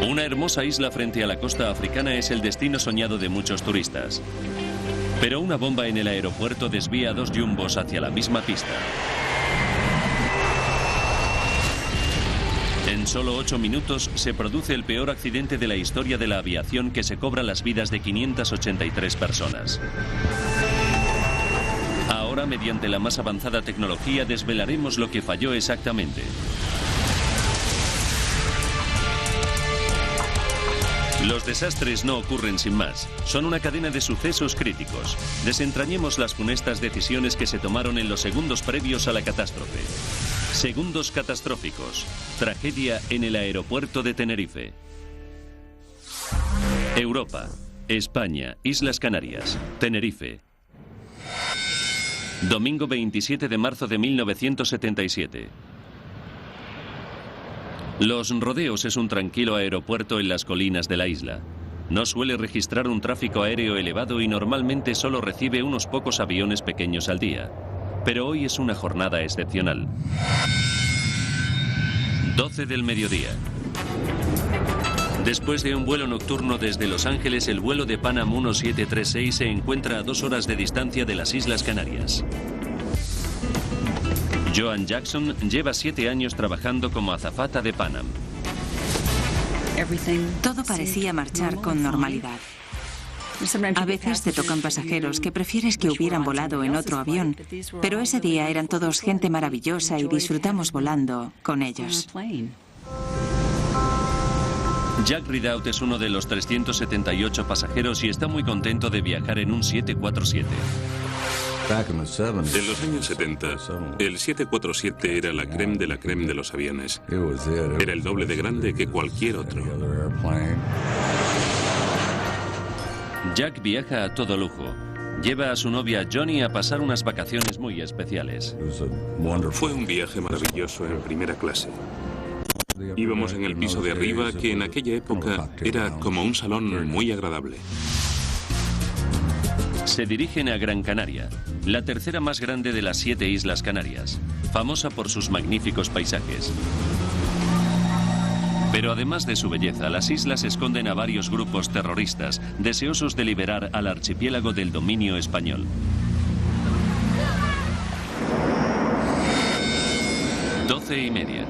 Una hermosa isla frente a la costa africana es el destino soñado de muchos turistas. Pero una bomba en el aeropuerto desvía a 2 jumbos hacia la misma pista. En solo 8 minutos se produce el peor accidente de la historia de la aviación, que se cobra las vidas de 583 personas. Ahora, mediante la más avanzada tecnología, desvelaremos lo que falló exactamente. Los desastres no ocurren sin más, son una cadena de sucesos críticos. Desentrañemos las funestas decisiones que se tomaron en los segundos previos a la catástrofe. Segundos catastróficos. Tragedia en el aeropuerto de Tenerife. Europa, España, Islas Canarias, Tenerife. Domingo 27 de marzo de 1977. Los Rodeos es un tranquilo aeropuerto en las colinas de la isla. No suele registrar un tráfico aéreo elevado y normalmente solo recibe unos pocos aviones pequeños al día. Pero hoy es una jornada excepcional. 12 del mediodía. Después de un vuelo nocturno desde Los Ángeles, el vuelo de Pan Am 1736 se encuentra a 2 horas de distancia de las Islas Canarias. Joan Jackson lleva 7 años trabajando como azafata de Pan Am. Todo parecía marchar con normalidad. A veces te tocan pasajeros que prefieres que hubieran volado en otro avión, pero ese día eran todos gente maravillosa y disfrutamos volando con ellos. Jack Ridout es uno de los 378 pasajeros y está muy contento de viajar en un 747. En los años 70, el 747 era la crème de los aviones. Era el doble de grande que cualquier otro. Jack viaja a todo lujo. Lleva a su novia Johnny a pasar unas vacaciones muy especiales. Fue un viaje maravilloso en primera clase. Íbamos en el piso de arriba, que en aquella época era como un salón muy agradable. Se dirigen a Gran Canaria, la tercera más grande de las 7 Islas Canarias, famosa por sus magníficos paisajes. Pero además de su belleza, las islas esconden a varios grupos terroristas deseosos de liberar al archipiélago del dominio español. 12:30.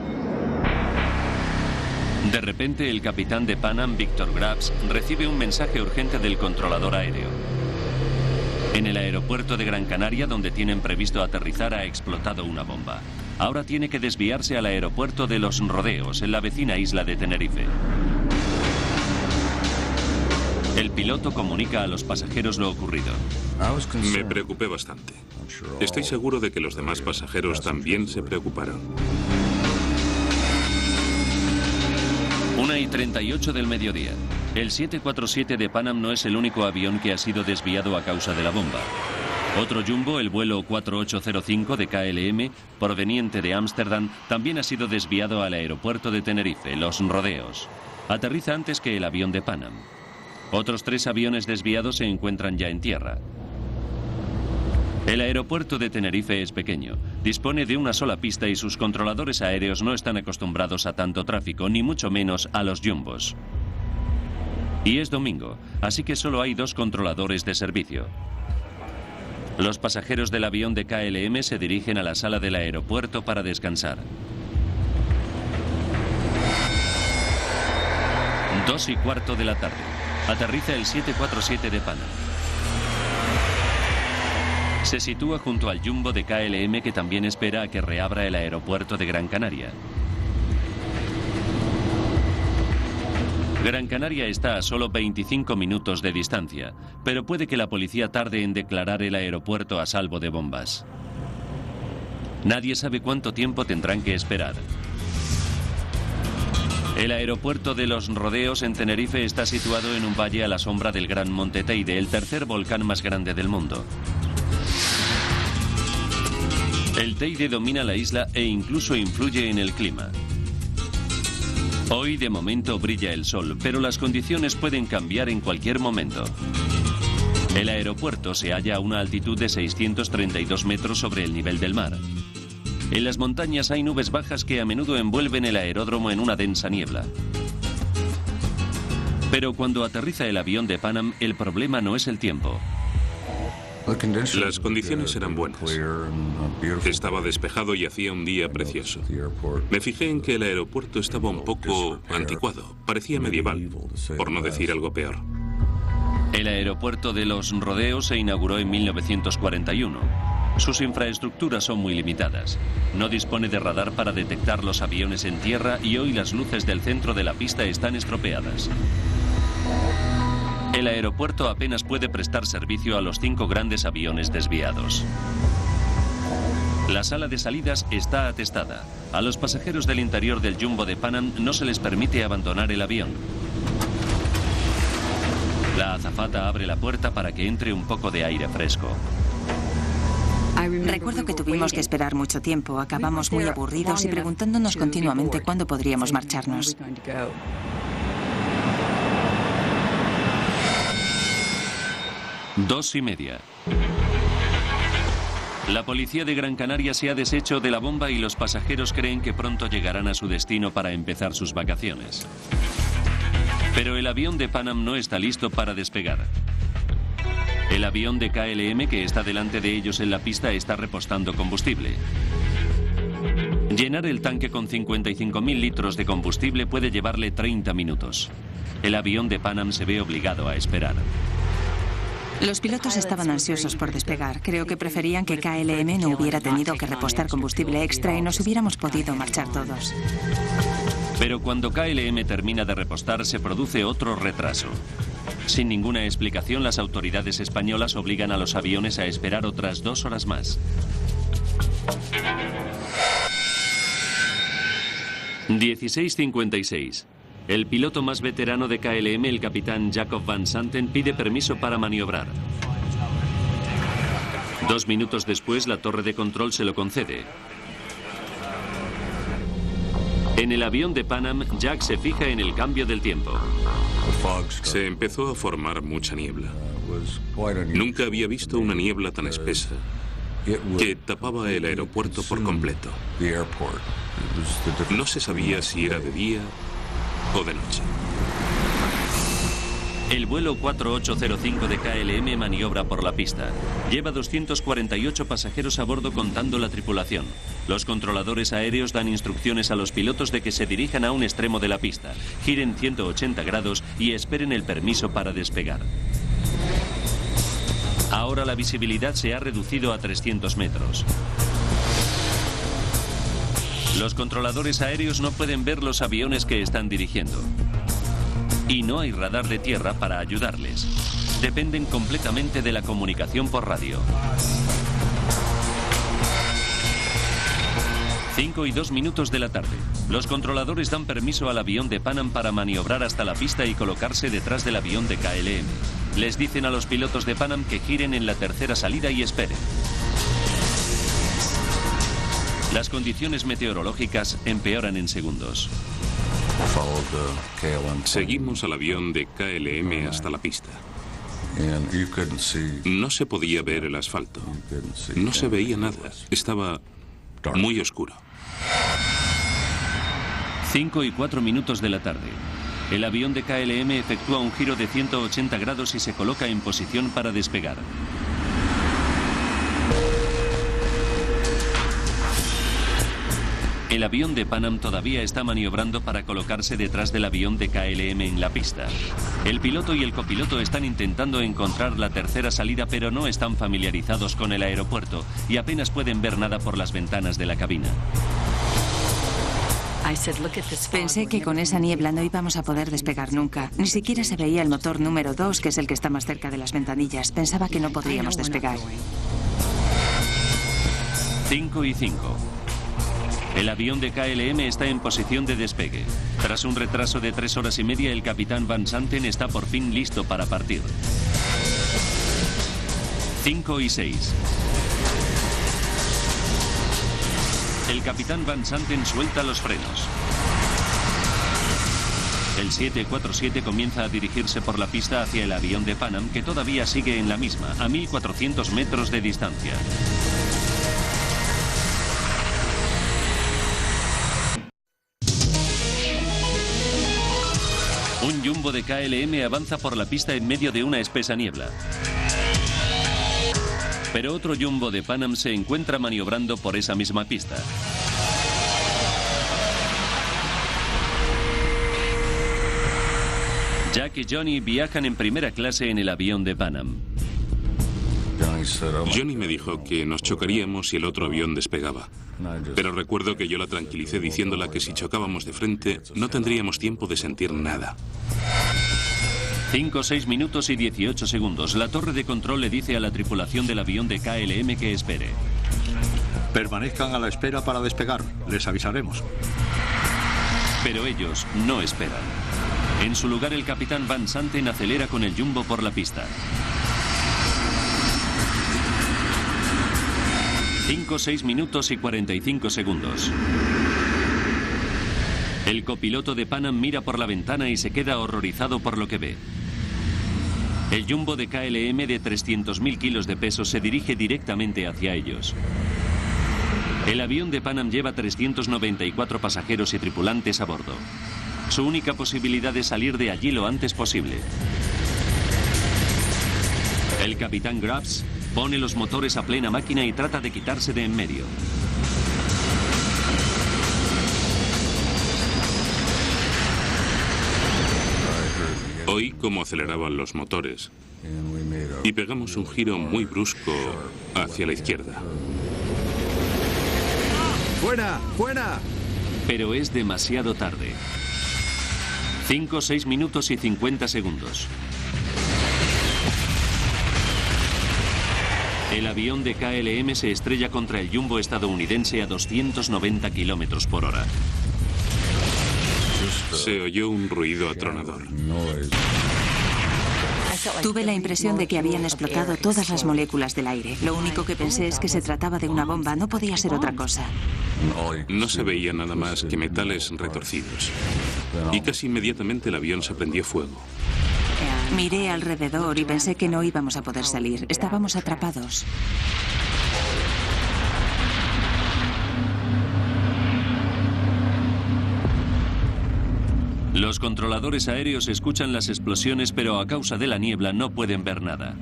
De repente, el capitán de Pan Am, Victor Grabs, recibe un mensaje urgente del controlador aéreo. En el aeropuerto de Gran Canaria, donde tienen previsto aterrizar, ha explotado una bomba. Ahora tiene que desviarse al aeropuerto de Los Rodeos, en la vecina isla de Tenerife. El piloto comunica a los pasajeros lo ocurrido. Me preocupé bastante. Estoy seguro de que los demás pasajeros también se preocuparon. 1:38 del mediodía. El 747 de Pan Am no es el único avión que ha sido desviado a causa de la bomba. Otro jumbo, el vuelo 4805 de KLM, proveniente de Ámsterdam, también ha sido desviado al aeropuerto de Tenerife, Los Rodeos. Aterriza antes que el avión de Pan Am. Otros 3 aviones desviados se encuentran ya en tierra. El aeropuerto de Tenerife es pequeño, dispone de una sola pista y sus controladores aéreos no están acostumbrados a tanto tráfico, ni mucho menos a los jumbos. Y es domingo, así que solo hay 2 controladores de servicio. Los pasajeros del avión de KLM se dirigen a la sala del aeropuerto para descansar. 2:15 de la tarde. Aterriza el 747 de Pan Am. Se sitúa junto al jumbo de KLM, que también espera a que reabra el aeropuerto de Gran Canaria. Gran Canaria está a solo 25 minutos de distancia, pero puede que la policía tarde en declarar el aeropuerto a salvo de bombas. Nadie sabe cuánto tiempo tendrán que esperar. El aeropuerto de Los Rodeos en Tenerife está situado en un valle a la sombra del Gran Monte Teide, el tercer volcán más grande del mundo. El Teide domina la isla e incluso influye en el clima. Hoy de momento brilla el sol, pero las condiciones pueden cambiar en cualquier momento. El aeropuerto se halla a una altitud de 632 metros sobre el nivel del mar. En las montañas hay nubes bajas que a menudo envuelven el aeródromo en una densa niebla. Pero cuando aterriza el avión de Pan Am, el problema no es el tiempo. Las condiciones eran buenas. Estaba despejado y hacía un día precioso. Me fijé en que el aeropuerto estaba un poco anticuado. Parecía medieval, por no decir algo peor. El aeropuerto de Los Rodeos se inauguró en 1941. Sus infraestructuras son muy limitadas. No dispone de radar para detectar los aviones en tierra y hoy las luces del centro de la pista están estropeadas. El aeropuerto apenas puede prestar servicio a los 5 grandes aviones desviados. La sala de salidas está atestada. A los pasajeros del interior del Jumbo de Pan Am no se les permite abandonar el avión. La azafata abre la puerta para que entre un poco de aire fresco. Recuerdo que tuvimos que esperar mucho tiempo. Acabamos muy aburridos y preguntándonos continuamente cuándo podríamos marcharnos. 2:30. La policía de Gran Canaria se ha deshecho de la bomba y los pasajeros creen que pronto llegarán a su destino para empezar sus vacaciones. Pero el avión de Pan Am no está listo para despegar. El avión de KLM que está delante de ellos en la pista está repostando combustible. Llenar el tanque con 55.000 litros de combustible puede llevarle 30 minutos. El avión de Pan Am se ve obligado a esperar. Los pilotos estaban ansiosos por despegar. Creo que preferían que KLM no hubiera tenido que repostar combustible extra y nos hubiéramos podido marchar todos. Pero cuando KLM termina de repostar, se produce otro retraso. Sin ninguna explicación, las autoridades españolas obligan a los aviones a esperar otras 2 horas más. 16:56. El piloto más veterano de KLM, el capitán Jacob Van Santen, pide permiso para maniobrar. 2 minutos después, la torre de control se lo concede. En el avión de Pan Am, Jack se fija en el cambio del tiempo. Se empezó a formar mucha niebla. Nunca había visto una niebla tan espesa que tapaba el aeropuerto por completo. No se sabía si era de día o de noche. El vuelo 4805 de KLM maniobra por la pista. Lleva 248 pasajeros a bordo contando la tripulación. Los controladores aéreos dan instrucciones a los pilotos de que se dirijan a un extremo de la pista, giren 180 grados y esperen el permiso para despegar. Ahora la visibilidad se ha reducido a 300 metros. Los controladores aéreos no pueden ver los aviones que están dirigiendo. Y no hay radar de tierra para ayudarles. Dependen completamente de la comunicación por radio. 5:02 de la tarde. Los controladores dan permiso al avión de Pan Am para maniobrar hasta la pista y colocarse detrás del avión de KLM. Les dicen a los pilotos de Pan Am que giren en la tercera salida y esperen. Las condiciones meteorológicas empeoran en segundos. Seguimos al avión de KLM hasta la pista. No se podía ver el asfalto. No se veía nada. Estaba muy oscuro. 5:04 de la tarde. El avión de KLM efectúa un giro de 180 grados y se coloca en posición para despegar. El avión de Pan Am todavía está maniobrando para colocarse detrás del avión de KLM en la pista. El piloto y el copiloto están intentando encontrar la tercera salida, pero no están familiarizados con el aeropuerto y apenas pueden ver nada por las ventanas de la cabina. Pensé que con esa niebla no íbamos a poder despegar nunca. Ni siquiera se veía el motor número 2, que es el que está más cerca de las ventanillas. Pensaba que no podríamos despegar. 5:05. El avión de KLM está en posición de despegue. Tras un retraso de 3 horas y media, el capitán Van Santen está por fin listo para partir. 5:06. El capitán Van Santen suelta los frenos. El 747 comienza a dirigirse por la pista hacia el avión de Pan Am, que todavía sigue en la misma, a 1.400 metros de distancia. Un jumbo de KLM avanza por la pista en medio de una espesa niebla. Pero otro jumbo de Pan Am se encuentra maniobrando por esa misma pista. Jack y Johnny viajan en primera clase en el avión de Pan Am. Johnny me dijo que nos chocaríamos si el otro avión despegaba. Pero recuerdo que yo la tranquilicé diciéndola que si chocábamos de frente no tendríamos tiempo de sentir nada. 5, 6 minutos y 18 segundos. La torre de control le dice a la tripulación del avión de KLM que espere. Permanezcan a la espera para despegar. Les avisaremos. Pero ellos no esperan. En su lugar, el capitán Van Santen acelera con el jumbo por la pista. 5, 6 minutos y 45 segundos. El copiloto de Pan Am mira por la ventana y se queda horrorizado por lo que ve. El jumbo de KLM de 300.000 kilos de peso se dirige directamente hacia ellos. El avión de Pan Am lleva 394 pasajeros y tripulantes a bordo. Su única posibilidad es salir de allí lo antes posible. El capitán Grubbs pone los motores a plena máquina y trata de quitarse de en medio. Oí cómo aceleraban los motores y pegamos un giro muy brusco hacia la izquierda. ¡Fuera! ¡Fuera! Pero es demasiado tarde. 5, 6 minutos y 50 segundos. El avión de KLM se estrella contra el jumbo estadounidense a 290 kilómetros por hora. Se oyó un ruido atronador. Tuve la impresión de que habían explotado todas las moléculas del aire. Lo único que pensé es que se trataba de una bomba, no podía ser otra cosa. No se veía nada más que metales retorcidos. Y casi inmediatamente el avión se prendió fuego. Miré alrededor y pensé que no íbamos a poder salir. Estábamos atrapados. Los controladores aéreos escuchan las explosiones, pero a causa de la niebla no pueden ver nada.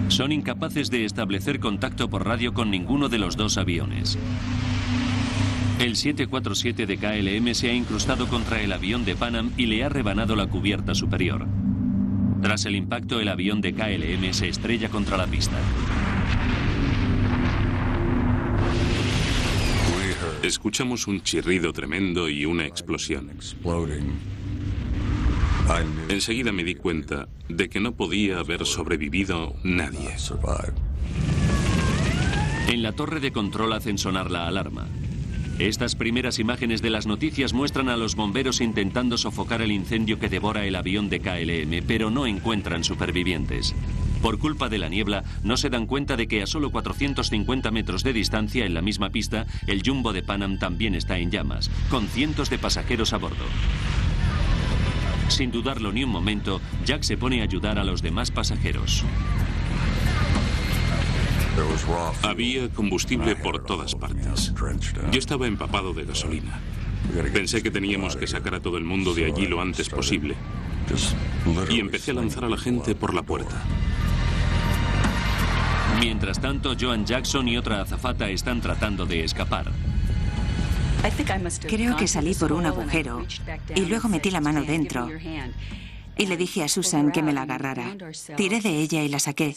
Son incapaces de establecer contacto por radio con ninguno de los dos aviones. El 747 de KLM se ha incrustado contra el avión de Pan Am y le ha rebanado la cubierta superior. Tras el impacto, el avión de KLM se estrella contra la pista. Escuchamos un chirrido tremendo y una explosión. Enseguida me di cuenta de que no podía haber sobrevivido nadie. En la torre de control hacen sonar la alarma. Estas primeras imágenes de las noticias muestran a los bomberos intentando sofocar el incendio que devora el avión de KLM, pero no encuentran supervivientes. Por culpa de la niebla, no se dan cuenta de que a solo 450 metros de distancia, en la misma pista, el jumbo de Pan Am también está en llamas, con cientos de pasajeros a bordo. Sin dudarlo ni un momento, Jack se pone a ayudar a los demás pasajeros. Había combustible por todas partes. Yo estaba empapado de gasolina. Pensé que teníamos que sacar a todo el mundo de allí lo antes posible. Y empecé a lanzar a la gente por la puerta. Mientras tanto, Joan Jackson y otra azafata están tratando de escapar. Creo que salí por un agujero y luego metí la mano dentro y le dije a Susan que me la agarrara. Tiré de ella y la saqué.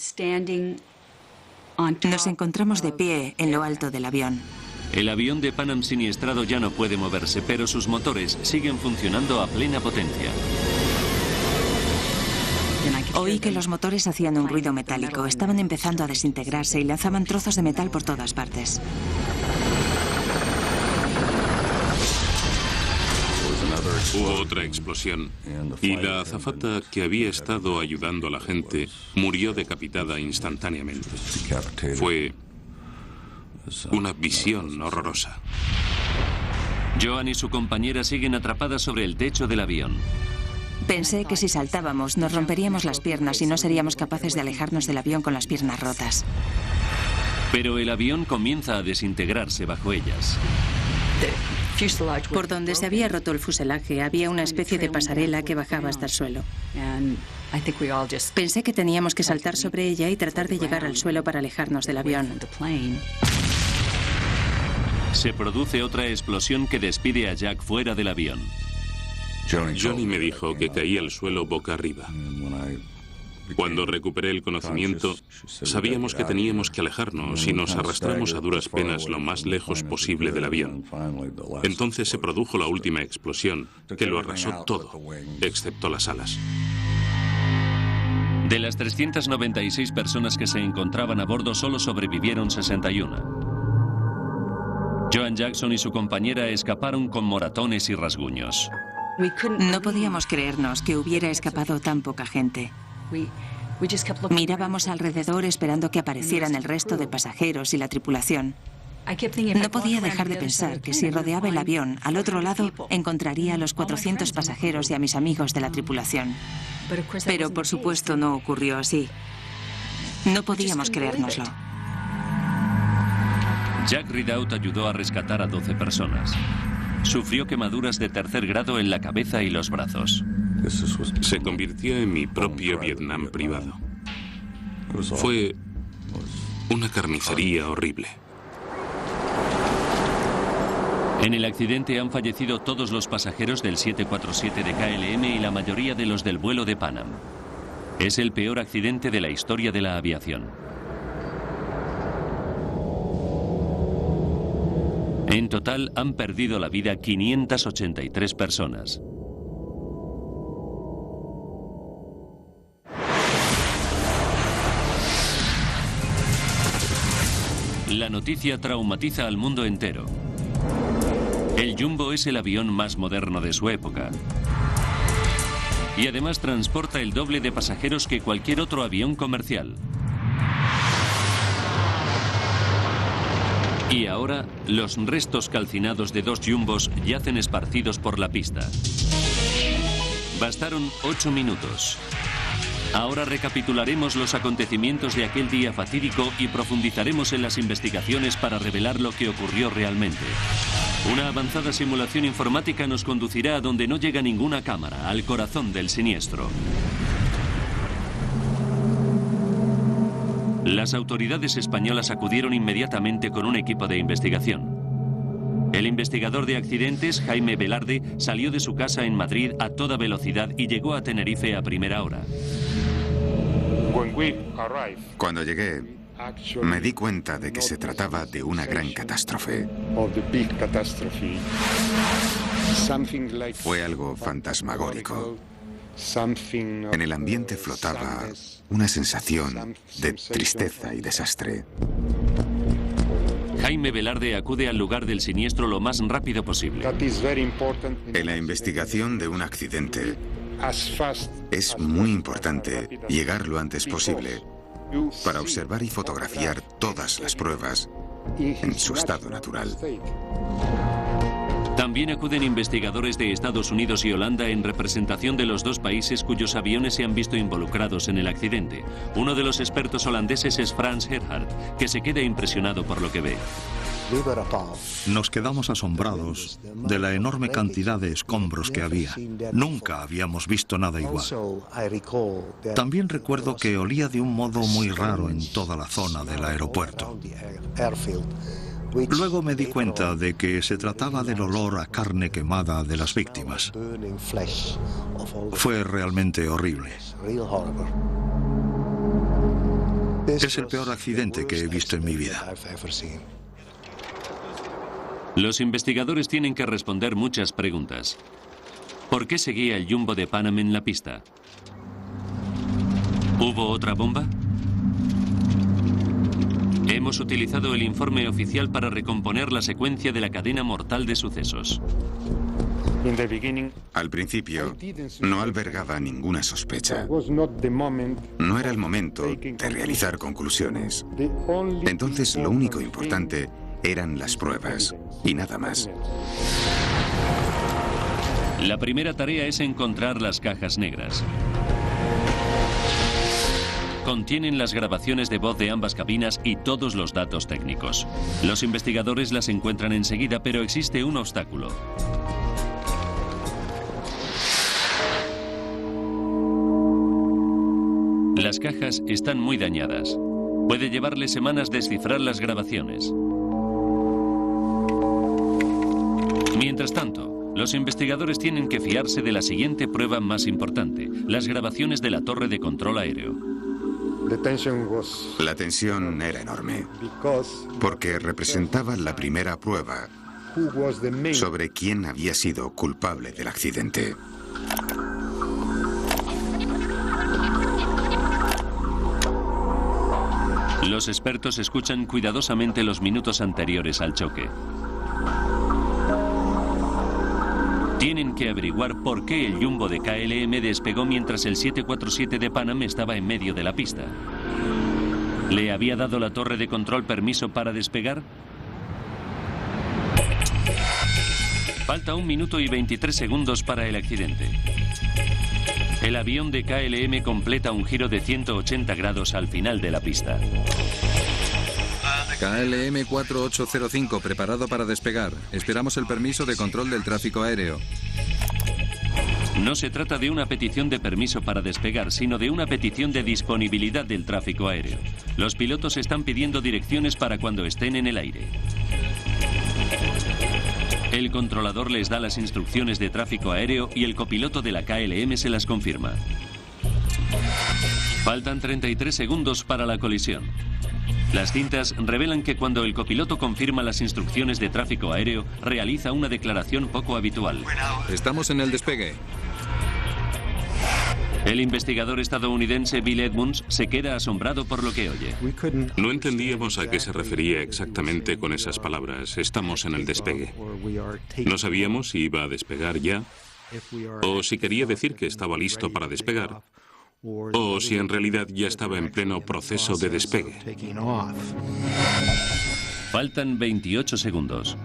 Nos encontramos de pie en lo alto del avión. El avión de Pan Am siniestrado ya no puede moverse, pero sus motores siguen funcionando a plena potencia. Oí que los motores hacían un ruido metálico. Estaban empezando a desintegrarse y lanzaban trozos de metal por todas partes. Hubo otra explosión y la azafata que había estado ayudando a la gente murió decapitada instantáneamente. Fue una visión horrorosa. Joan y su compañera siguen atrapadas sobre el techo del avión. Pensé que si saltábamos nos romperíamos las piernas y no seríamos capaces de alejarnos del avión con las piernas rotas. Pero el avión comienza a desintegrarse bajo ellas. Por donde se había roto el fuselaje había una especie de pasarela que bajaba hasta el suelo. Pensé que teníamos que saltar sobre ella y tratar de llegar al suelo para alejarnos del avión. Se produce otra explosión que despide a Jack fuera del avión. Johnny me dijo que caí al suelo boca arriba. Cuando recuperé el conocimiento, sabíamos que teníamos que alejarnos y nos arrastramos a duras penas lo más lejos posible del avión. Entonces se produjo la última explosión, que lo arrasó todo, excepto las alas. De las 396 personas que se encontraban a bordo, solo sobrevivieron 61. Joan Jackson y su compañera escaparon con moratones y rasguños. No podíamos creernos que hubiera escapado tan poca gente. Mirábamos alrededor esperando que aparecieran el resto de pasajeros y la tripulación. No podía dejar de pensar que si rodeaba el avión, al otro lado encontraría a los 400 pasajeros y a mis amigos de la tripulación. Pero por supuesto no ocurrió así. No podíamos creérnoslo. Jack Ridout ayudó a rescatar a 12 personas. Sufrió quemaduras de tercer grado en la cabeza y los brazos. Se convirtió en mi propio Vietnam privado. Fue una carnicería horrible. En el accidente han fallecido todos los pasajeros del 747 de KLM y la mayoría de los del vuelo de Pan Am. Es el peor accidente de la historia de la aviación. En total han perdido la vida 583 personas. La noticia traumatiza al mundo entero. El Jumbo es el avión más moderno de su época. Y además transporta el doble de pasajeros que cualquier otro avión comercial. Y ahora, los restos calcinados de 2 jumbos yacen esparcidos por la pista. Bastaron 8 minutos. Ahora recapitularemos los acontecimientos de aquel día fatídico y profundizaremos en las investigaciones para revelar lo que ocurrió realmente. Una avanzada simulación informática nos conducirá a donde no llega ninguna cámara, al corazón del siniestro. Las autoridades españolas acudieron inmediatamente con un equipo de investigación. El investigador de accidentes, Jaime Velarde, salió de su casa en Madrid a toda velocidad y llegó a Tenerife a primera hora. Cuando llegué, me di cuenta de que se trataba de una gran catástrofe. Fue algo fantasmagórico. En el ambiente flotaba una sensación de tristeza y desastre. Jaime Velarde acude al lugar del siniestro lo más rápido posible. En la investigación de un accidente, es muy importante llegar lo antes posible para observar y fotografiar todas las pruebas en su estado natural. También acuden investigadores de Estados Unidos y Holanda en representación de los dos países cuyos aviones se han visto involucrados en el accidente. Uno de los expertos holandeses es Frans Gerhardt, que se queda impresionado por lo que ve. Nos quedamos asombrados de la enorme cantidad de escombros que había. Nunca habíamos visto nada igual. También recuerdo que olía de un modo muy raro en toda la zona del aeropuerto. Luego me di cuenta de que se trataba del olor a carne quemada de las víctimas. Fue realmente horrible. Es el peor accidente que he visto en mi vida. Los investigadores tienen que responder muchas preguntas. ¿Por qué seguía el Jumbo de Pan Am en la pista? ¿Hubo otra bomba? Hemos utilizado el informe oficial para recomponer la secuencia de la cadena mortal de sucesos. Al principio, no albergaba ninguna sospecha. No era el momento de realizar conclusiones. Entonces, lo único importante eran las pruebas, y nada más. La primera tarea es encontrar las cajas negras. Contienen las grabaciones de voz de ambas cabinas y todos los datos técnicos. Los investigadores las encuentran enseguida, pero existe un obstáculo. Las cajas están muy dañadas. Puede llevarle semanas descifrar las grabaciones. Mientras tanto, los investigadores tienen que fiarse de la siguiente prueba más importante: las grabaciones de la torre de control aéreo. La tensión era enorme, porque representaba la primera prueba sobre quién había sido culpable del accidente. Los expertos escuchan cuidadosamente los minutos anteriores al choque. Tienen que averiguar por qué el jumbo de KLM despegó mientras el 747 de Pan Am estaba en medio de la pista. ¿Le había dado la torre de control permiso para despegar? Falta 1 minuto y 23 segundos para el accidente. El avión de KLM completa un giro de 180 grados al final de la pista. KLM 4805, preparado para despegar. Esperamos el permiso de control del tráfico aéreo. No se trata de una petición de permiso para despegar, sino de una petición de disponibilidad del tráfico aéreo. Los pilotos están pidiendo direcciones para cuando estén en el aire. El controlador les da las instrucciones de tráfico aéreo y el copiloto de la KLM se las confirma. Faltan 33 segundos para la colisión. Las cintas revelan que cuando el copiloto confirma las instrucciones de tráfico aéreo, realiza una declaración poco habitual. Estamos en el despegue. El investigador estadounidense Bill Edmunds se queda asombrado por lo que oye. No entendíamos a qué se refería exactamente con esas palabras. Estamos en el despegue. No sabíamos si iba a despegar ya, o si quería decir que estaba listo para despegar, o si en realidad ya estaba en pleno proceso de despegue. Faltan 28 segundos.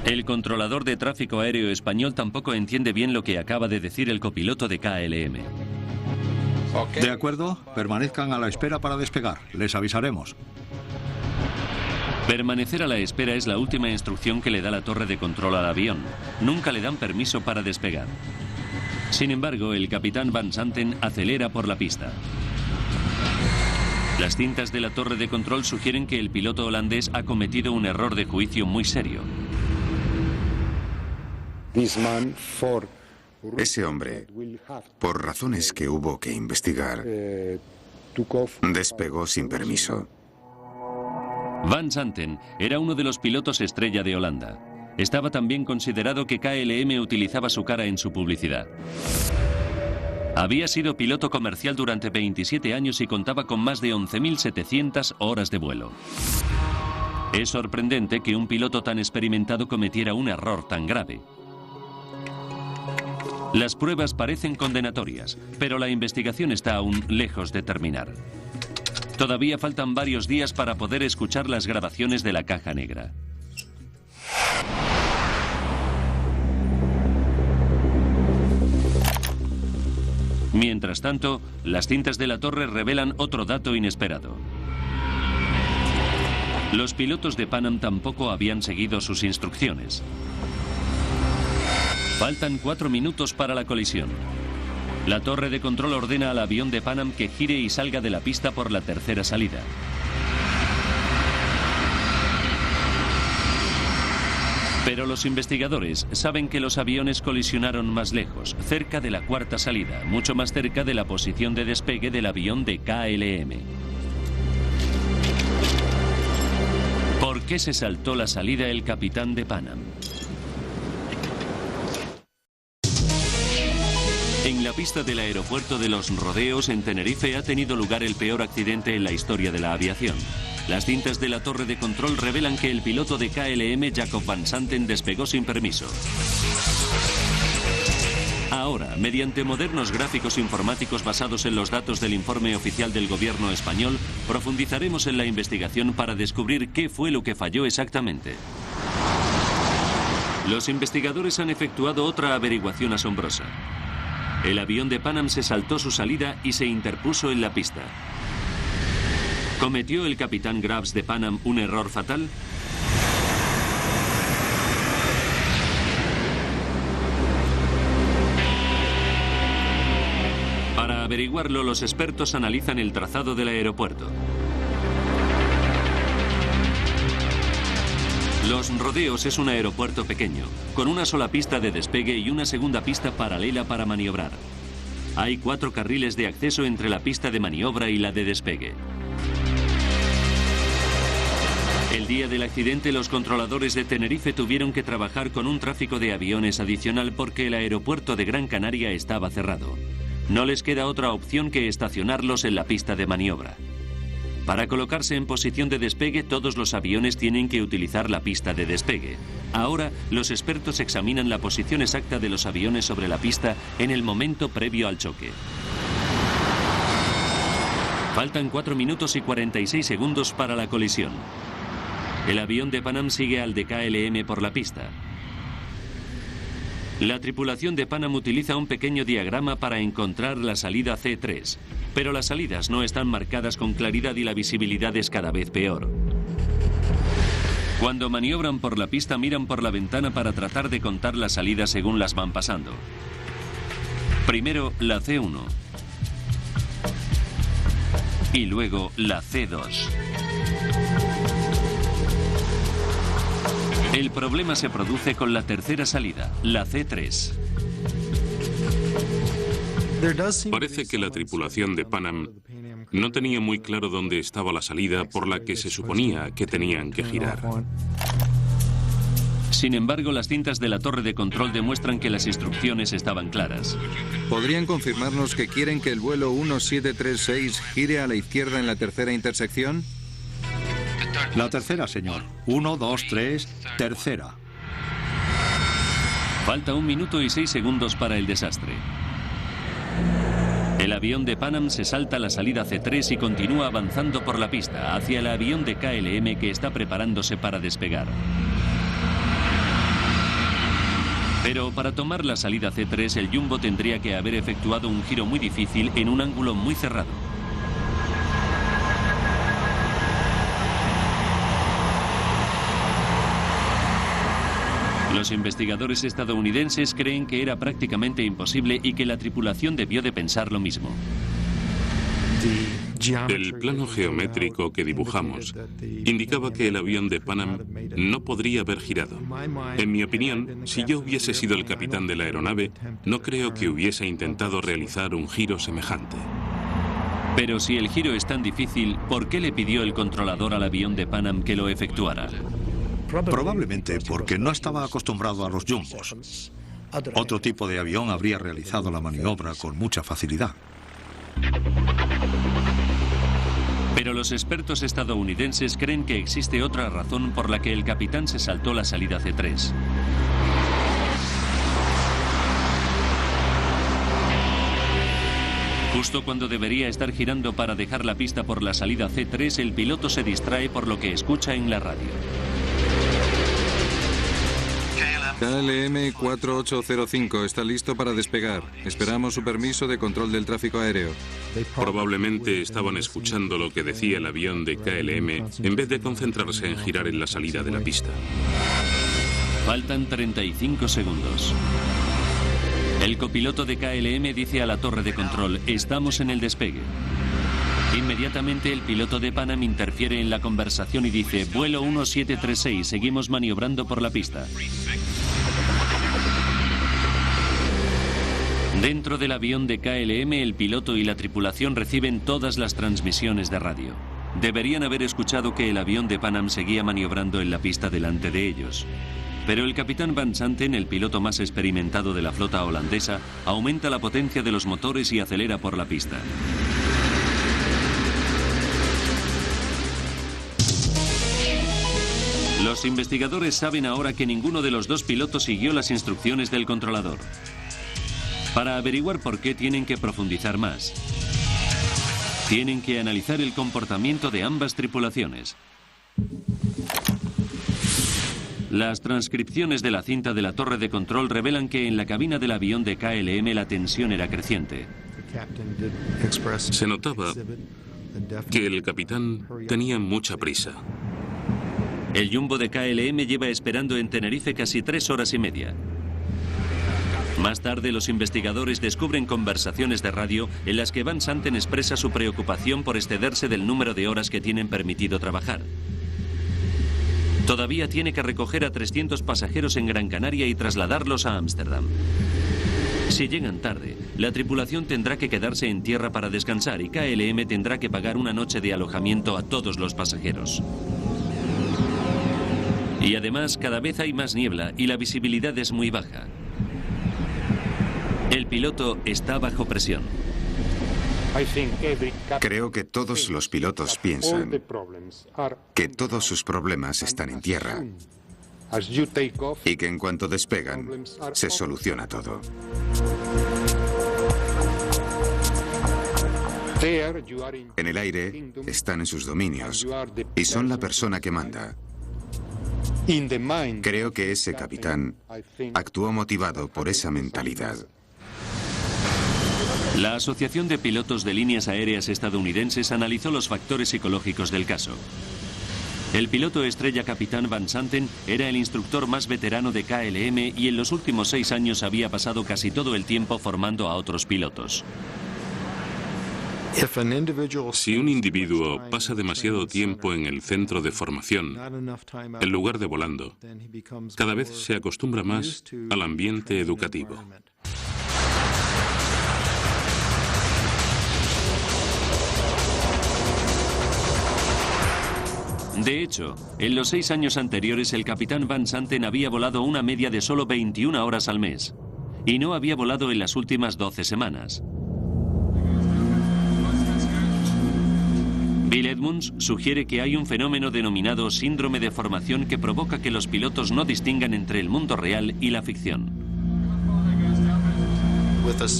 El controlador de tráfico aéreo español tampoco entiende bien lo que acaba de decir el copiloto de KLM. De acuerdo, permanezcan a la espera para despegar. Les avisaremos. Permanecer a la espera es la última instrucción que le da la torre de control al avión. Nunca le dan permiso para despegar. Sin embargo, el capitán Van Santen acelera por la pista. Las cintas de la torre de control sugieren que el piloto holandés ha cometido un error de juicio muy serio. Ese hombre, por razones que hubo que investigar, despegó sin permiso. Van Santen era uno de los pilotos estrella de Holanda. Estaba también considerado que KLM utilizaba su cara en su publicidad. Había sido piloto comercial durante 27 años y contaba con más de 11.700 horas de vuelo. Es sorprendente que un piloto tan experimentado cometiera un error tan grave. Las pruebas parecen condenatorias, pero la investigación está aún lejos de terminar. Todavía faltan varios días para poder escuchar las grabaciones de la caja negra. Mientras tanto, las cintas de la torre revelan otro dato inesperado. Los pilotos de Pan Am tampoco habían seguido sus instrucciones. Faltan 4 minutos para la colisión. La torre de control ordena al avión de Pan Am que gire y salga de la pista por la tercera salida. Pero los investigadores saben que los aviones colisionaron más lejos, cerca de la cuarta salida, mucho más cerca de la posición de despegue del avión de KLM. ¿Por qué se saltó la salida el capitán de Pan Am? En la pista del aeropuerto de Los Rodeos, en Tenerife, ha tenido lugar el peor accidente en la historia de la aviación. Las cintas de la torre de control revelan que el piloto de KLM, Jacob Van Santen, despegó sin permiso. Ahora, mediante modernos gráficos informáticos basados en los datos del informe oficial del gobierno español, profundizaremos en la investigación para descubrir qué fue lo que falló exactamente. Los investigadores han efectuado otra averiguación asombrosa. El avión de Pan Am se saltó su salida y se interpuso en la pista. ¿Cometió el capitán Grubbs de Pan Am un error fatal? Para averiguarlo, los expertos analizan el trazado del aeropuerto. Los Rodeos es un aeropuerto pequeño, con una sola pista de despegue y una segunda pista paralela para maniobrar. Hay 4 carriles de acceso entre la pista de maniobra y la de despegue. El día del accidente, los controladores de Tenerife tuvieron que trabajar con un tráfico de aviones adicional porque el aeropuerto de Gran Canaria estaba cerrado. No les queda otra opción que estacionarlos en la pista de maniobra. Para colocarse en posición de despegue, todos los aviones tienen que utilizar la pista de despegue. Ahora, los expertos examinan la posición exacta de los aviones sobre la pista en el momento previo al choque. Faltan 4 minutos y 46 segundos para la colisión. El avión de Pan Am sigue al de KLM por la pista. La tripulación de Pan Am utiliza un pequeño diagrama para encontrar la salida C3, pero las salidas no están marcadas con claridad y la visibilidad es cada vez peor. Cuando maniobran por la pista, miran por la ventana para tratar de contar las salidas según las van pasando. Primero la C1 y luego la C2. El problema se produce con la tercera salida, la C3. Parece que la tripulación de Pan Am no tenía muy claro dónde estaba la salida por la que se suponía que tenían que girar. Sin embargo, las cintas de la torre de control demuestran que las instrucciones estaban claras. ¿Podrían confirmarnos que quieren que el vuelo 1736 gire a la izquierda en la tercera intersección? La tercera, señor. 1, 2, 3, tercera. Falta 1 minuto y 6 segundos para el desastre. El avión de Pan Am se salta la salida C3 y continúa avanzando por la pista hacia el avión de KLM que está preparándose para despegar. Pero para tomar la salida C3, el Jumbo tendría que haber efectuado un giro muy difícil en un ángulo muy cerrado. Los investigadores estadounidenses creen que era prácticamente imposible y que la tripulación debió de pensar lo mismo. El plano geométrico que dibujamos indicaba que el avión de Pan Am no podría haber girado. En mi opinión, si yo hubiese sido el capitán de la aeronave, no creo que hubiese intentado realizar un giro semejante. Pero si el giro es tan difícil, ¿por qué le pidió el controlador al avión de Pan Am que lo efectuara? Probablemente porque no estaba acostumbrado a los jumbos. Otro tipo de avión habría realizado la maniobra con mucha facilidad. Pero los expertos estadounidenses creen que existe otra razón por la que el capitán se saltó la salida C3. Justo cuando debería estar girando para dejar la pista por la salida C3, el piloto se distrae por lo que escucha en la radio. KLM 4805 está listo para despegar. Esperamos su permiso de control del tráfico aéreo. Probablemente estaban escuchando lo que decía el avión de KLM en vez de concentrarse en girar en la salida de la pista. Faltan 35 segundos. El copiloto de KLM dice a la torre de control: estamos en el despegue. Inmediatamente el piloto de Pan Am interfiere en la conversación y dice: vuelo 1736, seguimos maniobrando por la pista. Dentro del avión de KLM, el piloto y la tripulación reciben todas las transmisiones de radio. Deberían haber escuchado que el avión de Pan Am seguía maniobrando en la pista delante de ellos. Pero el capitán Van Santen, el piloto más experimentado de la flota holandesa, aumenta la potencia de los motores y acelera por la pista. Los investigadores saben ahora que ninguno de los dos pilotos siguió las instrucciones del controlador. Para averiguar por qué, tienen que profundizar más. Tienen que analizar el comportamiento de ambas tripulaciones. Las transcripciones de la cinta de la torre de control revelan que en la cabina del avión de KLM la tensión era creciente. Se notaba que el capitán tenía mucha prisa. El jumbo de KLM lleva esperando en Tenerife casi 3 horas y media. Más tarde, los investigadores descubren conversaciones de radio en las que Van Santen expresa su preocupación por excederse del número de horas que tienen permitido trabajar. Todavía tiene que recoger a 300 pasajeros en Gran Canaria y trasladarlos a Ámsterdam. Si llegan tarde, la tripulación tendrá que quedarse en tierra para descansar y KLM tendrá que pagar una noche de alojamiento a todos los pasajeros. Y además, cada vez hay más niebla y la visibilidad es muy baja. El piloto está bajo presión. Creo que todos los pilotos piensan que todos sus problemas están en tierra y que en cuanto despegan se soluciona todo. En el aire están en sus dominios y son la persona que manda. Creo que ese capitán actuó motivado por esa mentalidad. La Asociación de Pilotos de Líneas Aéreas Estadounidenses analizó los factores psicológicos del caso. El piloto estrella capitán Van Santen era el instructor más veterano de KLM y en los últimos 6 años había pasado casi todo el tiempo formando a otros pilotos. Si un individuo pasa demasiado tiempo en el centro de formación, en lugar de volando, cada vez se acostumbra más al ambiente educativo. De hecho, en los 6 años anteriores el capitán Van Santen había volado una media de solo 21 horas al mes y no había volado en las últimas 12 semanas. Bill Edmunds sugiere que hay un fenómeno denominado síndrome de formación que provoca que los pilotos no distingan entre el mundo real y la ficción.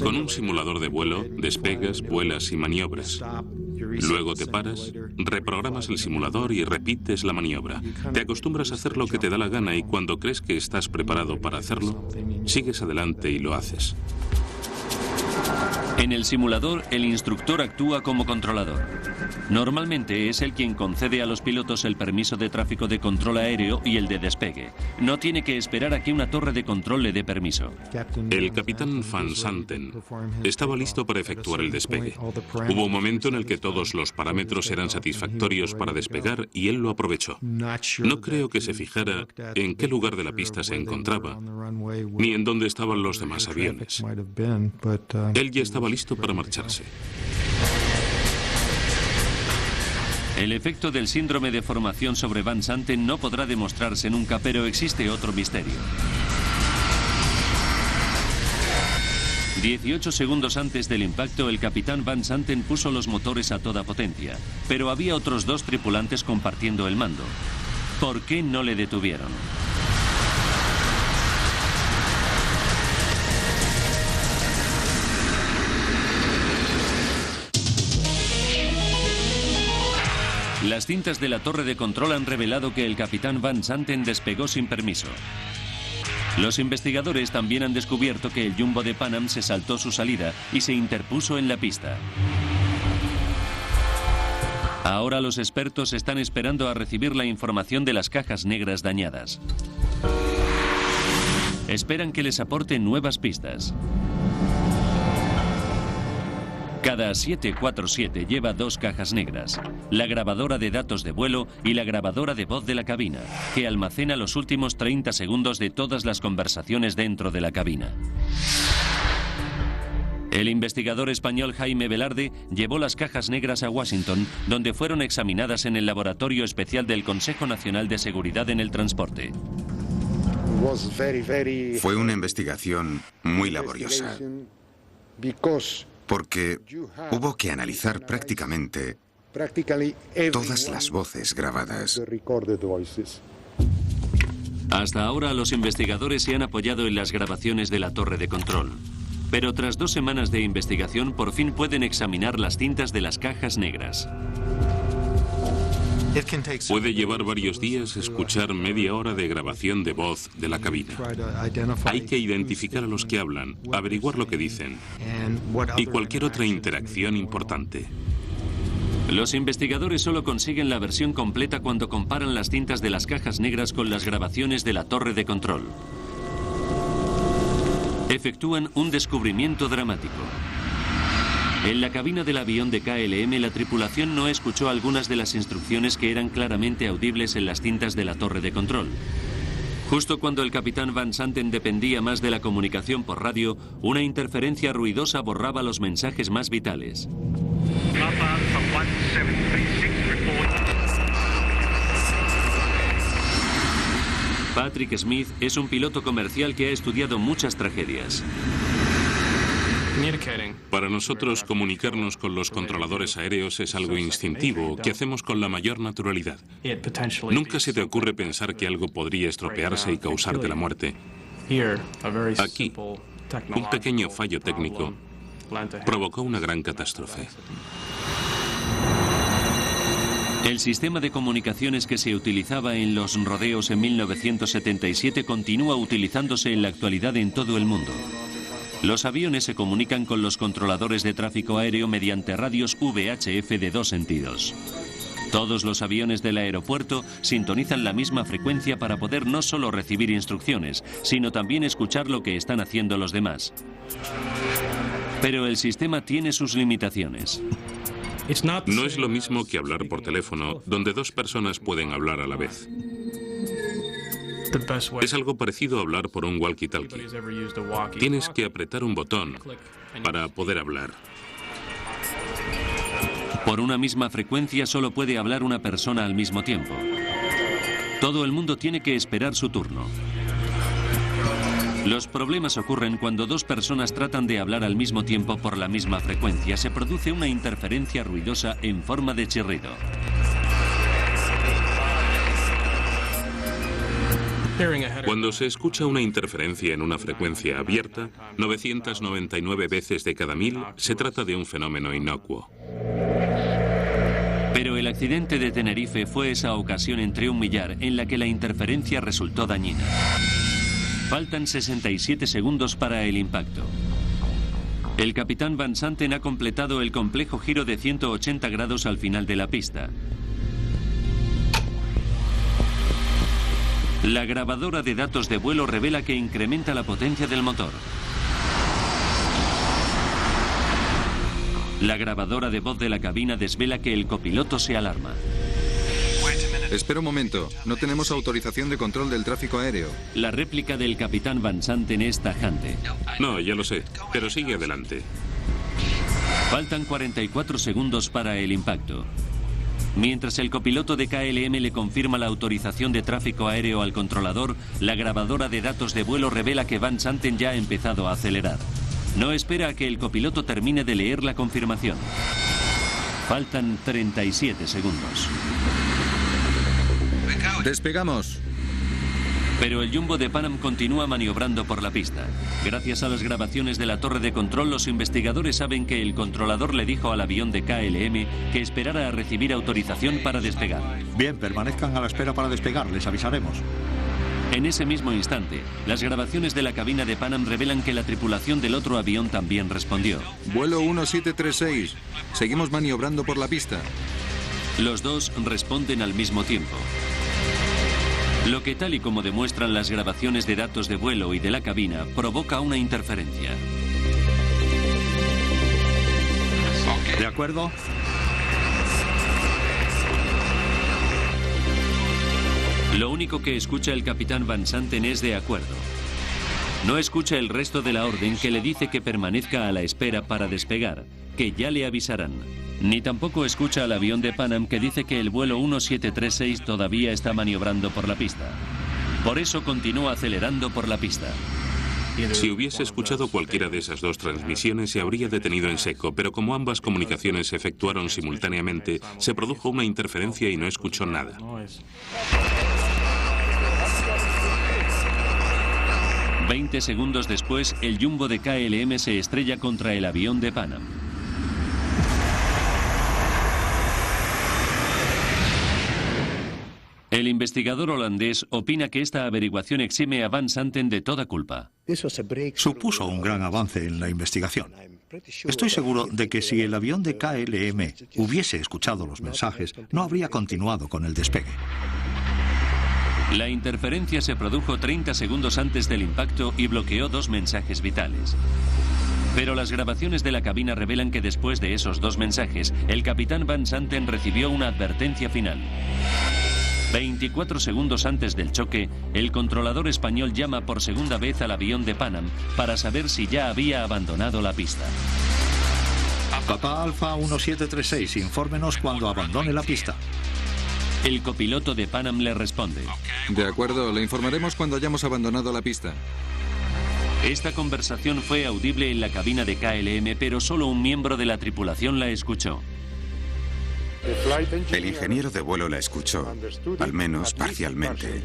Con un simulador de vuelo, despegas, vuelas y maniobras. Luego te paras, reprogramas el simulador y repites la maniobra. Te acostumbras a hacer lo que te da la gana y cuando crees que estás preparado para hacerlo, sigues adelante y lo haces. En el simulador, el instructor actúa como controlador. Normalmente es él quien concede a los pilotos el permiso de tráfico de control aéreo y el de despegue. No tiene que esperar a que una torre de control le dé permiso. El capitán Van Santen estaba listo para efectuar el despegue. Hubo un momento en el que todos los parámetros eran satisfactorios para despegar y él lo aprovechó. No creo que se fijara en qué lugar de la pista se encontraba, ni en dónde estaban los demás aviones. Él ya estaba listo para marcharse. El efecto del síndrome de formación sobre Van Santen no podrá demostrarse nunca, pero existe otro misterio. 18 segundos antes del impacto, el capitán Van Santen puso los motores a toda potencia, pero había otros 2 tripulantes compartiendo el mando. ¿Por qué no le detuvieron? Las cintas de la torre de control han revelado que el capitán Van Santen despegó sin permiso. Los investigadores también han descubierto que el jumbo de Pan Am se saltó su salida y se interpuso en la pista. Ahora los expertos están esperando a recibir la información de las cajas negras dañadas. Esperan que les aporten nuevas pistas. Cada 747 lleva 2 cajas negras, la grabadora de datos de vuelo y la grabadora de voz de la cabina, que almacena los últimos 30 segundos de todas las conversaciones dentro de la cabina. El investigador español Jaime Velarde llevó las cajas negras a Washington, donde fueron examinadas en el laboratorio especial del Consejo Nacional de Seguridad en el Transporte. Fue una investigación muy laboriosa, porque hubo que analizar prácticamente todas las voces grabadas. Hasta ahora los investigadores se han apoyado en las grabaciones de la torre de control. Pero tras 2 semanas de investigación por fin pueden examinar las cintas de las cajas negras. Puede llevar varios días escuchar media hora de grabación de voz de la cabina. Hay que identificar a los que hablan, averiguar lo que dicen y cualquier otra interacción importante. Los investigadores solo consiguen la versión completa cuando comparan las cintas de las cajas negras con las grabaciones de la torre de control. Efectúan un descubrimiento dramático. En la cabina del avión de KLM, la tripulación no escuchó algunas de las instrucciones que eran claramente audibles en las cintas de la torre de control. Justo cuando el capitán Van Santen dependía más de la comunicación por radio, una interferencia ruidosa borraba los mensajes más vitales. Patrick Smith es un piloto comercial que ha estudiado muchas tragedias. Para nosotros, comunicarnos con los controladores aéreos es algo instintivo, que hacemos con la mayor naturalidad. Nunca se te ocurre pensar que algo podría estropearse y causarte la muerte. Aquí, un pequeño fallo técnico provocó una gran catástrofe. El sistema de comunicaciones que se utilizaba en los rodeos en 1977 continúa utilizándose en la actualidad en todo el mundo. Los aviones se comunican con los controladores de tráfico aéreo mediante radios VHF de 2 sentidos. Todos los aviones del aeropuerto sintonizan la misma frecuencia para poder no solo recibir instrucciones, sino también escuchar lo que están haciendo los demás. Pero el sistema tiene sus limitaciones. No es lo mismo que hablar por teléfono, donde 2 personas pueden hablar a la vez. Es algo parecido a hablar por un walkie-talkie. Tienes que apretar un botón para poder hablar. Por una misma frecuencia solo puede hablar una persona al mismo tiempo. Todo el mundo tiene que esperar su turno. Los problemas ocurren cuando 2 personas tratan de hablar al mismo tiempo por la misma frecuencia. Se produce una interferencia ruidosa en forma de chirrido. Cuando se escucha una interferencia en una frecuencia abierta, 999 veces de cada 1000, se trata de un fenómeno inocuo. Pero el accidente de Tenerife fue esa ocasión entre un millar en la que la interferencia resultó dañina. Faltan 67 segundos para el impacto. El capitán Van Santen ha completado el complejo giro de 180 grados al final de la pista. La grabadora de datos de vuelo revela que incrementa la potencia del motor. La grabadora de voz de la cabina desvela que el copiloto se alarma. Espera un momento, no tenemos autorización de control del tráfico aéreo. La réplica del capitán Van Santen es tajante. No, ya lo sé, pero sigue adelante. Faltan 44 segundos para el impacto. Mientras el copiloto de KLM le confirma la autorización de tráfico aéreo al controlador, la grabadora de datos de vuelo revela que Van Santen ya ha empezado a acelerar. No espera a que el copiloto termine de leer la confirmación. Faltan 37 segundos. ¡Despegamos! Pero el Jumbo de Pan Am continúa maniobrando por la pista. Gracias a las grabaciones de la torre de control, los investigadores saben que el controlador le dijo al avión de KLM que esperara a recibir autorización para despegar. Bien, permanezcan a la espera para despegar, les avisaremos. En ese mismo instante, las grabaciones de la cabina de Pan Am revelan que la tripulación del otro avión también respondió. Vuelo 1736. Seguimos maniobrando por la pista. Los dos responden al mismo tiempo. Lo que, tal y como demuestran las grabaciones de datos de vuelo y de la cabina, provoca una interferencia. ¿De acuerdo? Lo único que escucha el capitán Van Santen es de acuerdo. No escucha el resto de la orden que le dice que permanezca a la espera para despegar, que ya le avisarán. Ni tampoco escucha al avión de Pan Am que dice que el vuelo 1736 todavía está maniobrando por la pista. Por eso continúa acelerando por la pista. Si hubiese escuchado cualquiera de esas 2 transmisiones, se habría detenido en seco, pero como ambas comunicaciones se efectuaron simultáneamente, se produjo una interferencia y no escuchó nada. «20 segundos después, el Jumbo de KLM se estrella contra el avión de Pan Am. El investigador holandés opina que esta averiguación exime a Van Santen de toda culpa. Supuso un gran avance en la investigación. Estoy seguro de que si el avión de KLM hubiese escuchado los mensajes, no habría continuado con el despegue. La interferencia se produjo 30 segundos antes del impacto y bloqueó 2 mensajes vitales. Pero las grabaciones de la cabina revelan que después de esos 2 mensajes, el capitán Van Santen recibió una advertencia final. 24 segundos antes del choque, el controlador español llama por segunda vez al avión de Pan Am para saber si ya había abandonado la pista. Papa Alfa 1736, infórmenos cuando abandone la pista. El copiloto de Pan Am le responde: De acuerdo, le informaremos cuando hayamos abandonado la pista. Esta conversación fue audible en la cabina de KLM, pero solo un miembro de la tripulación la escuchó. El ingeniero de vuelo la escuchó, al menos parcialmente.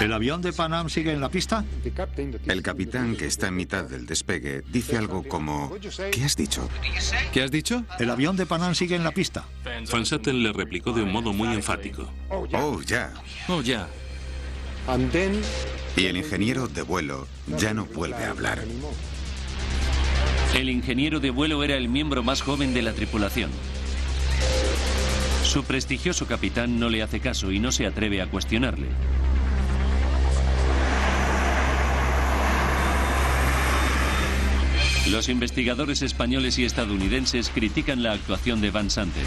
¿El avión de Pan Am sigue en la pista? El capitán, que está en mitad del despegue, dice algo como: ¿qué has dicho? ¿Qué has dicho? El avión de Pan Am sigue en la pista. Van Santen le replicó de un modo muy enfático. Oh, ya. Oh, ya. Y el ingeniero de vuelo ya no vuelve a hablar. El ingeniero de vuelo era el miembro más joven de la tripulación. Su prestigioso capitán no le hace caso y no se atreve a cuestionarle. Los investigadores españoles y estadounidenses critican la actuación de Van Santen.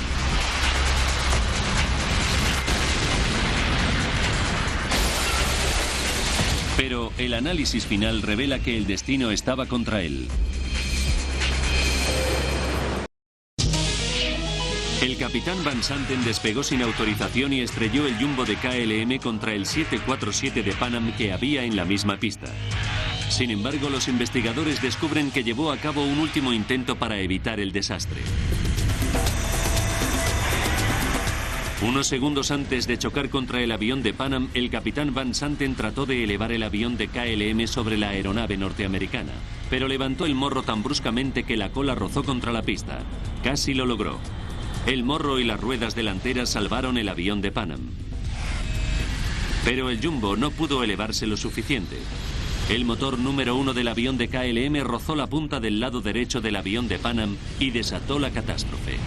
Pero el análisis final revela que el destino estaba contra él. El capitán Van Santen despegó sin autorización y estrelló el jumbo de KLM contra el 747 de Pan Am que había en la misma pista. Sin embargo, los investigadores descubren que llevó a cabo un último intento para evitar el desastre. Unos segundos antes de chocar contra el avión de Pan Am, el capitán Van Santen trató de elevar el avión de KLM sobre la aeronave norteamericana, pero levantó el morro tan bruscamente que la cola rozó contra la pista. Casi lo logró. El morro y las ruedas delanteras salvaron el avión de Pan Am. Pero el jumbo no pudo elevarse lo suficiente. El motor número 1 del avión de KLM rozó la punta del lado derecho del avión de Pan Am y desató la catástrofe.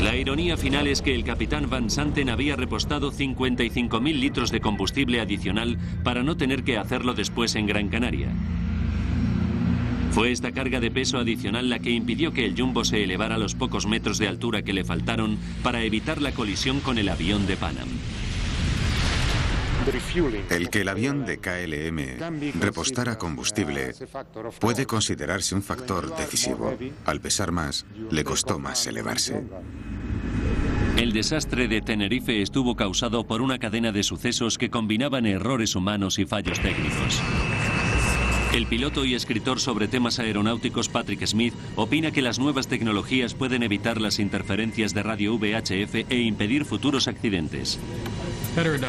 La ironía final es que el capitán Van Santen había repostado 55.000 litros de combustible adicional para no tener que hacerlo después en Gran Canaria. Fue esta carga de peso adicional la que impidió que el jumbo se elevara a los pocos metros de altura que le faltaron para evitar la colisión con el avión de Pan Am. El que el avión de KLM repostara combustible puede considerarse un factor decisivo. Al pesar más, le costó más elevarse. El desastre de Tenerife estuvo causado por una cadena de sucesos que combinaban errores humanos y fallos técnicos. El piloto y escritor sobre temas aeronáuticos Patrick Smith opina que las nuevas tecnologías pueden evitar las interferencias de radio VHF e impedir futuros accidentes.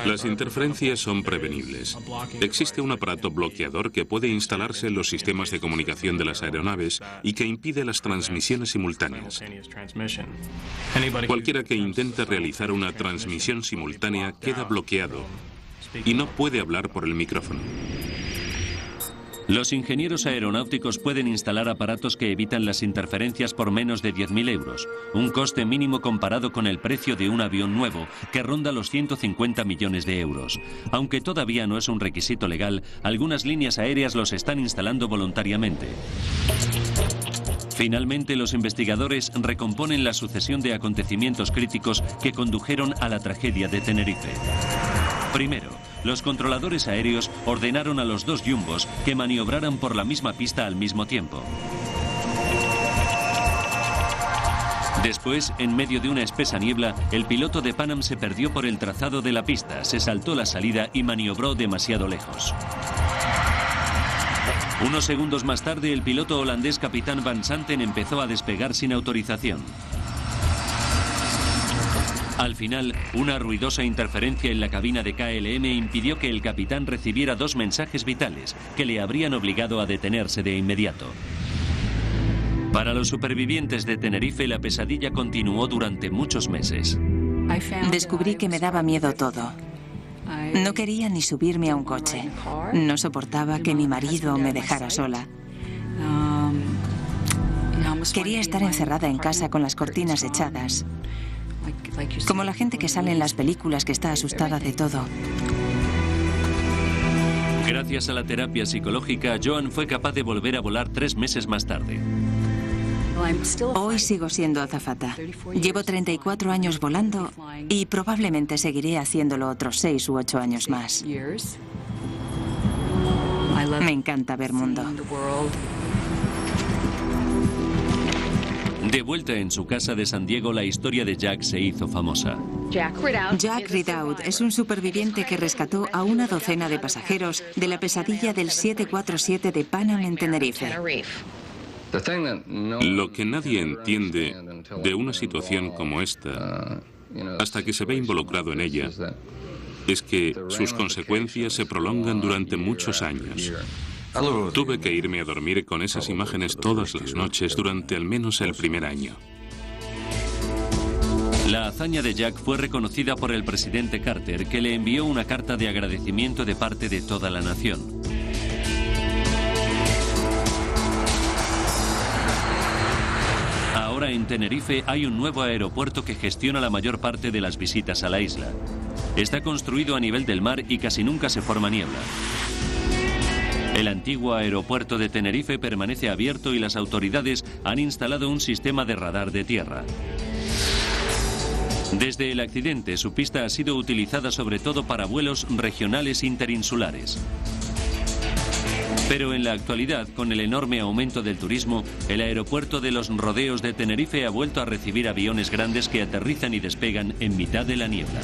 Las interferencias son prevenibles. Existe un aparato bloqueador que puede instalarse en los sistemas de comunicación de las aeronaves y que impide las transmisiones simultáneas. Cualquiera que intente realizar una transmisión simultánea queda bloqueado y no puede hablar por el micrófono. Los ingenieros aeronáuticos pueden instalar aparatos que evitan las interferencias por menos de 10.000 euros, un coste mínimo comparado con el precio de un avión nuevo, que ronda los 150 millones de euros. Aunque todavía no es un requisito legal, algunas líneas aéreas los están instalando voluntariamente. Finalmente, los investigadores recomponen la sucesión de acontecimientos críticos que condujeron a la tragedia de Tenerife. Primero, los controladores aéreos ordenaron a los 2 jumbos que maniobraran por la misma pista al mismo tiempo. Después, en medio de una espesa niebla, el piloto de Pan Am se perdió por el trazado de la pista, se saltó la salida y maniobró demasiado lejos. Unos segundos más tarde, el piloto holandés capitán Van Santen empezó a despegar sin autorización. Al final, una ruidosa interferencia en la cabina de KLM impidió que el capitán recibiera 2 mensajes vitales que le habrían obligado a detenerse de inmediato. Para los supervivientes de Tenerife, la pesadilla continuó durante muchos meses. Descubrí que me daba miedo todo. No quería ni subirme a un coche. No soportaba que mi marido me dejara sola. Quería estar encerrada en casa con las cortinas echadas, como la gente que sale en las películas que está asustada de todo. Gracias a la terapia psicológica, Joan fue capaz de volver a volar 3 meses más tarde. Hoy sigo siendo azafata. Llevo 34 años volando y probablemente seguiré haciéndolo otros 6 u 8 años más. Me encanta ver mundo. De vuelta en su casa de San Diego, la historia de Jack se hizo famosa. Jack Ridout es un superviviente que rescató a una docena de pasajeros de la pesadilla del 747 de Pan Am en Tenerife. Lo que nadie entiende de una situación como esta, hasta que se ve involucrado en ella, es que sus consecuencias se prolongan durante muchos años. Tuve que irme a dormir con esas imágenes todas las noches durante al menos el primer año. La hazaña de Jack fue reconocida por el presidente Carter, que le envió una carta de agradecimiento de parte de toda la nación. Ahora en Tenerife hay un nuevo aeropuerto que gestiona la mayor parte de las visitas a la isla. Está construido a nivel del mar y casi nunca se forma niebla. El antiguo aeropuerto de Tenerife permanece abierto y las autoridades han instalado un sistema de radar de tierra. Desde el accidente, su pista ha sido utilizada sobre todo para vuelos regionales interinsulares. Pero en la actualidad, con el enorme aumento del turismo, el aeropuerto de los Rodeos de Tenerife ha vuelto a recibir aviones grandes que aterrizan y despegan en mitad de la niebla.